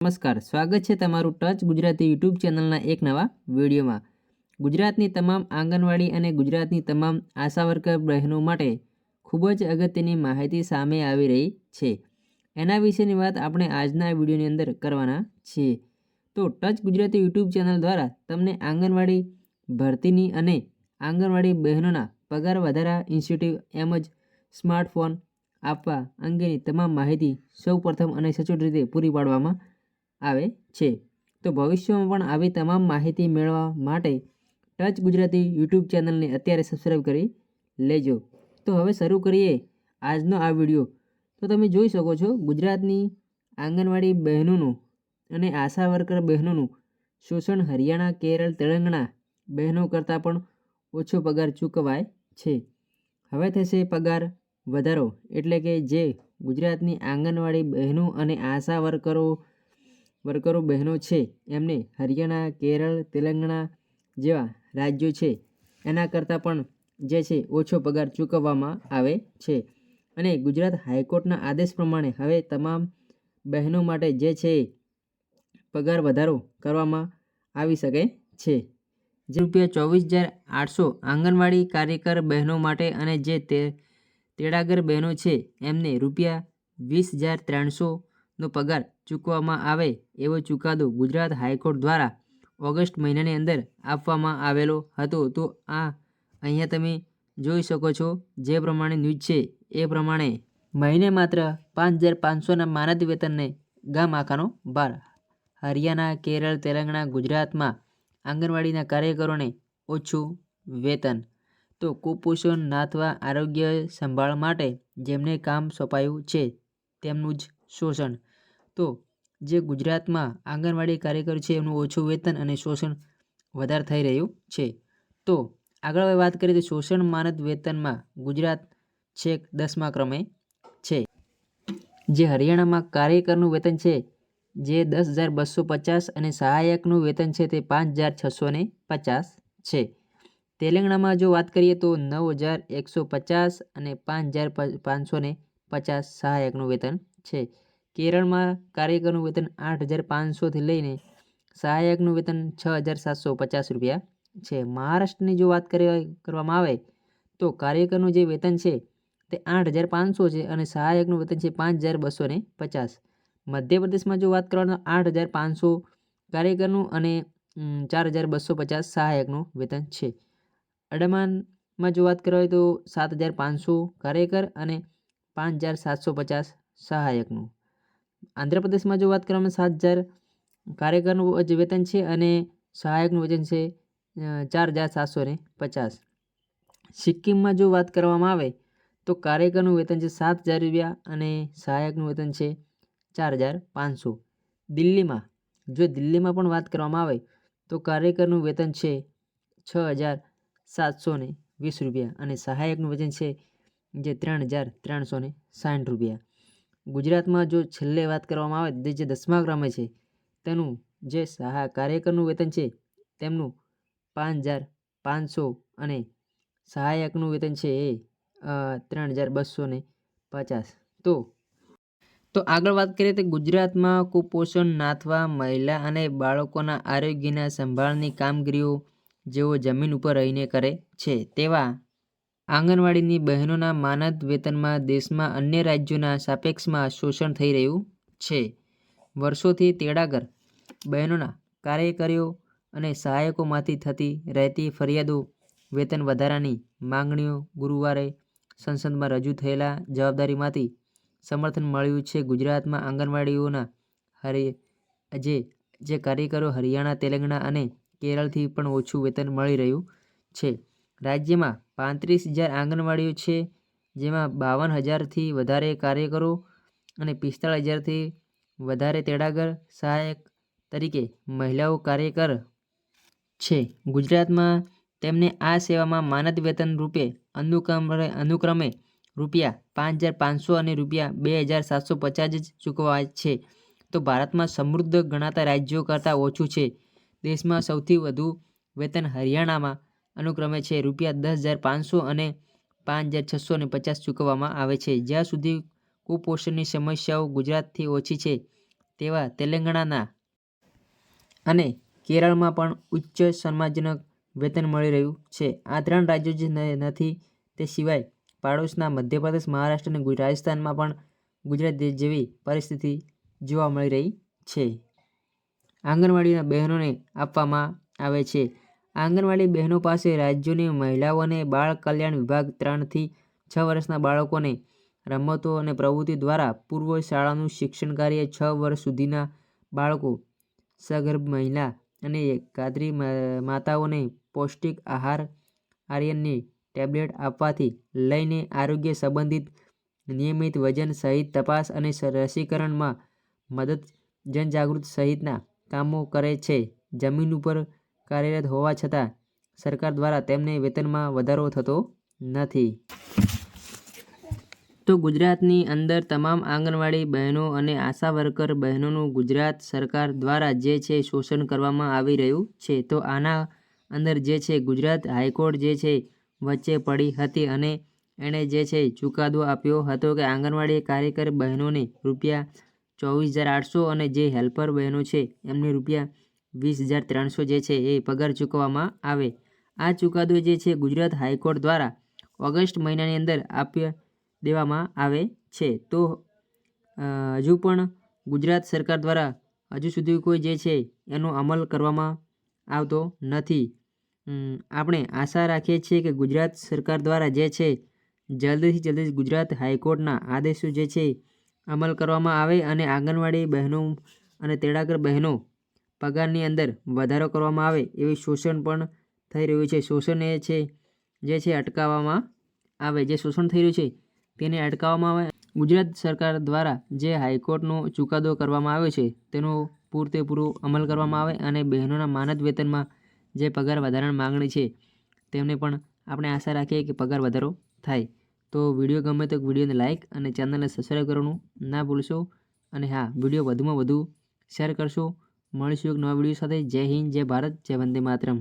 નમસ્કાર, સ્વાગત છે તમારું ટચ ગુજરાતી યુટ્યુબ ચેનલના એક નવા વિડીયોમાં। ગુજરાતની તમામ આંગણવાડી અને ગુજરાતની તમામ આશા વર્કર બહેનો માટે ખૂબ જ અગત્યની માહિતી સામે આવી રહી છે। એના વિશેની વાત આપણે આજના વિડીયોની અંદર કરવાના છીએ। તો ટચ ગુજરાતી યુટ્યુબ ચેનલ દ્વારા તમને આંગણવાડી ભરતીની અને આંગણવાડી બહેનોના પગાર વધારા ઇન્સેન્ટિવ એમ જ સ્માર્ટફોન આપવા અંગેની તમામ માહિતી સૌપ્રથમ અને સચોટ રીતે પૂરી પાડવામાં આવે છે। તો ભવિષ્યમાં પણ આવી તમામ માહિતી મેળવવા માટે ટચ ગુજરાતી યુટ્યુબ ચેનલને અત્યારે સબસ્ક્રાઈબ કરી લેજો। તો હવે શરૂ કરીએ આજનો આ વિડીયો। તો તમે જોઈ શકો છો ગુજરાતની આંગણવાડી બહેનોનું અને આશા વર્કર બહેનોનું શોષણ હરિયાણા, કેરળ, તેલંગાણા બહેનો કરતાં પણ ઓછો પગાર ચૂકવાય છે। હવે થશે પગાર વધારો, એટલે કે જે ગુજરાતની આંગણવાડી બહેનો અને આશા વર્કરો બહેનો છે એમને હરિયાણા, કેરળ, તેલંગાણા જેવા રાજ્યો છે એના કરતાં પણ જે છે ઓછો પગાર ચૂકવવામાં આવે છે। અને ગુજરાત હાઈકોર્ટના આદેશ પ્રમાણે હવે તમામ બહેનો માટે જે છે પગાર વધારો કરવામાં આવી શકે છે। જે ₹24,800 આંગણવાડી કાર્યકર બહેનો માટે અને જે તેડાગર બહેનો છે એમને ₹20,300નો પગાર ચૂકવવામાં આવે એવો ચુકાદો ગુજરાત હાઈકોર્ટ દ્વારા ઓગસ્ટ મહિનાની અંદર આપવામાં આવેલો હતો। તો આ અહીંયા તમે જોઈ શકો છો જે પ્રમાણે ન્યૂઝ છે એ પ્રમાણે મહિને માત્ર 5,500ના માનદ વેતનને ગામ આખાનો ભાર। હરિયાણા, કેરળ, તેલંગાણા, ગુજરાતમાં આંગણવાડીના કાર્યકરોને ઓછું વેતન। તો કુપોષણ નાથવા આરોગ્ય સંભાળ માટે જેમને કામ સોંપાયું છે તેમનું જ શોષણ। તો જે ગુજરાતમાં આંગણવાડી કાર્યકરો છે એમનું ઓછું વેતન અને શોષણ વધારે થઈ રહ્યું છે। તો આગળ હવે વાત કરીએ તો શોષણ માનદ વેતનમાં ગુજરાત છેક 10મા ક્રમે છે। જે હરિયાણામાં કાર્યકરનું વેતન છે જે 10,250 અને સહાયકનું વેતન છે તે 5,650 છે। તેલંગાણામાં જો વાત કરીએ તો 9,150 અને 5,550 સહાયકનું વેતન છે। કેરળમાં કાર્યકરનું વેતન 8,500થી લઈને સહાયકનું વેતન ₹6,750 છે। મહારાષ્ટ્રની જો વાત કરવામાં આવે તો કાર્યકરનું જે વેતન છે તે 8,500 છે અને સહાયકનું વેતન છે 5,250। મધ્યપ્રદેશમાં જો વાત કરવામાં 8,500 કાર્યકરનું અને 4,250 સહાયકનું વેતન છે। અંડમાનમાં જો વાત કરવામાં તો 7,500 કાર્યકર અને 5,750 સહાયકનું। આંધ્રપ્રદેશમાં જો વાત કરવામાં 7,000 કાર્યકરનું જે વેતન છે અને સહાયકનું વેતન છે 4,750। સિક્કિમમાં જો વાત કરવામાં આવે તો કાર્યકરનું વેતન છે ₹7,000 અને સહાયકનું વેતન છે 4,500। દિલ્હીમાં પણ વાત કરવામાં આવે તો કાર્યકરનું વેતન છે ₹6,720 અને સહાયકનું વેતન છે જે ₹3,360। ગુજરાતમાં જો છેલ્લે વાત કરવામાં આવે જે 10મા ક્રમે છે તેનું જે કાર્યકરનું વેતન છે તેમનું 5,500 અને સહાયકનું વેતન છે એ 3,250। તો આગળ વાત કરીએ તો ગુજરાતમાં કુપોષણ નાથવા, મહિલા અને બાળકોના આરોગ્યના સંભાળની કામગીરીઓ જેઓ જમીન ઉપર રહીને કરે છે તેવા આંગણવાડીની બહેનોના માનદ વેતનમાં દેશમાં અન્ય રાજ્યોના સાપેક્ષમાં શોષણ થઈ રહ્યું છે। વર્ષોથી તેડાગર બહેનોના કાર્યકરો અને સહાયકોમાંથી થતી રહેતી ફરિયાદો, વેતન વધારાની માંગણીઓ ગુરુવારે સંસદમાં રજૂ થયેલા જવાબમાંથી સમર્થન મળ્યું છે। ગુજરાતમાં આંગણવાડીઓના જે કાર્યકરો હરિયાણા, તેલંગાણા અને કેરળથી પણ ઓછું વેતન મળી રહ્યું છે। રાજ્યમાં 35,000 આંગણવાડીઓ છે જેમાં 52,000થી વધારે કાર્યકરો અને 45,000થી વધારે તેડાગર સહાયક તરીકે મહિલાઓ કાર્યરત છે। ગુજરાતમાં તેમને આ સેવામાં માનદ વેતન રૂપે અનુક્રમે ₹5,500 અને ₹2,750 જ ચૂકવાય છે। તો ભારતમાં સમૃદ્ધ ગણાતા રાજ્યો કરતાં ઓછું છે। દેશમાં સૌથી વધુ વેતન હરિયાણામાં અનુક્રમે છે ₹10,500 અને 5,650 ચૂકવવામાં આવે છે। જ્યાં સુધી કુપોષણની સમસ્યાઓ ગુજરાતથી ઓછી છે તેવા તેલંગાણાના અને કેરળમાં પણ ઉચ્ચ સન્માનજનક વેતન મળી રહ્યું છે. આ 3 રાજ્યો જ નથી, તે સિવાય પાડોશના મધ્યપ્રદેશ, મહારાષ્ટ્ર અને રાજસ્થાનમાં પણ ગુજરાત જેવી પરિસ્થિતિ જોવા મળી રહી છે. આંગણવાડીના બહેનોને આપવામાં આવે છે. આંગણવાડી બહેનો પાસે રાજ્યોની મહિલાઓ અને બાળ કલ્યાણ વિભાગ 3 થી 6 વર્ષના બાળકોને રમતો અને પ્રવૃત્તિ દ્વારા પૂર્વ શાળાનું શિક્ષણ કાર્ય, 6 વર્ષ સુધીના બાળકો, સગર્ભ મહિલા અને ગાત્રી માતાઓને પૌષ્ટિક આહાર, આયર્નની ટેબ્લેટ આપવાથી લઈને આરોગ્ય સંબંધિત નિયમિત વજન સહિત તપાસ અને રસીકરણમાં મદદ, જનજાગૃતિ સહિતના કામો કરે છે. જમીન ઉપર કાર્યરત હોવા છતાં સરકાર દ્વારા તેમને વેતનમાં વધારો થતો નથી. તો ગુજરાતની અંદર તમામ આંગણવાડી બહેનો અને આશા વર્કર બહેનોનું ગુજરાત સરકાર દ્વારા જે છે શોષણ કરવામાં આવી રહ્યું છે. તો આના અંદર જે છે ગુજરાત હાઈકોર્ટ જે છે વચ્ચે પડી હતી અને એણે જે છે ચુકાદો આપ્યો હતો કે આંગણવાડી કાર્યકર બહેનોને ₹24,800 અને જે હેલ્પર બહેનો છે એમને ₹20,300 જે છે એ પગાર ચૂકવવામાં આવે. આ ચુકાદો જે છે ગુજરાત હાઈકોર્ટ દ્વારા ઓગસ્ટ મહિનાની અંદર આપી દેવામાં આવે છે. તો હજુ પણ ગુજરાત સરકાર દ્વારા હજુ સુધી કોઈ જે છે એનો અમલ કરવામાં આવતો નથી. આપણે આશા રાખીએ છીએ કે ગુજરાત સરકાર દ્વારા જે છે જલ્દીથી જલ્દી ગુજરાત હાઈકોર્ટના આદેશો જે છે અમલ કરવામાં આવે અને આંગણવાડી બહેનો અને તેડાગર બહેનો પગારની અંદર વધારો કરવામાં આવે. એવી શોષણ પણ થઈ રહ્યું છે. શોષણ એ છે જે છે અટકાવવામાં આવે. જે શોષણ થઈ રહ્યું છે તેને અટકાવવામાં આવે. ગુજરાત સરકાર દ્વારા જે હાઈકોર્ટનો ચુકાદો કરવામાં આવ્યો છે તેનો પૂરેપૂરો અમલ કરવામાં આવે અને બહેનોના માનદ વેતનમાં જે પગાર વધારાની માગણી છે તેમને પણ આપણે આશા રાખીએ કે પગાર વધારો થાય. તો વિડીયો ગમે તો વિડીયોને લાઇક અને ચેનલને સબસ્ક્રાઈબ કરવાનું ના ભૂલશો. અને હા, વિડીયો વધુમાં વધુ શેર કરશો. મળીશું એક નવા વિડીયો સાથે. જય હિન્દ, જય ભારત, જય વંદે માતરમ.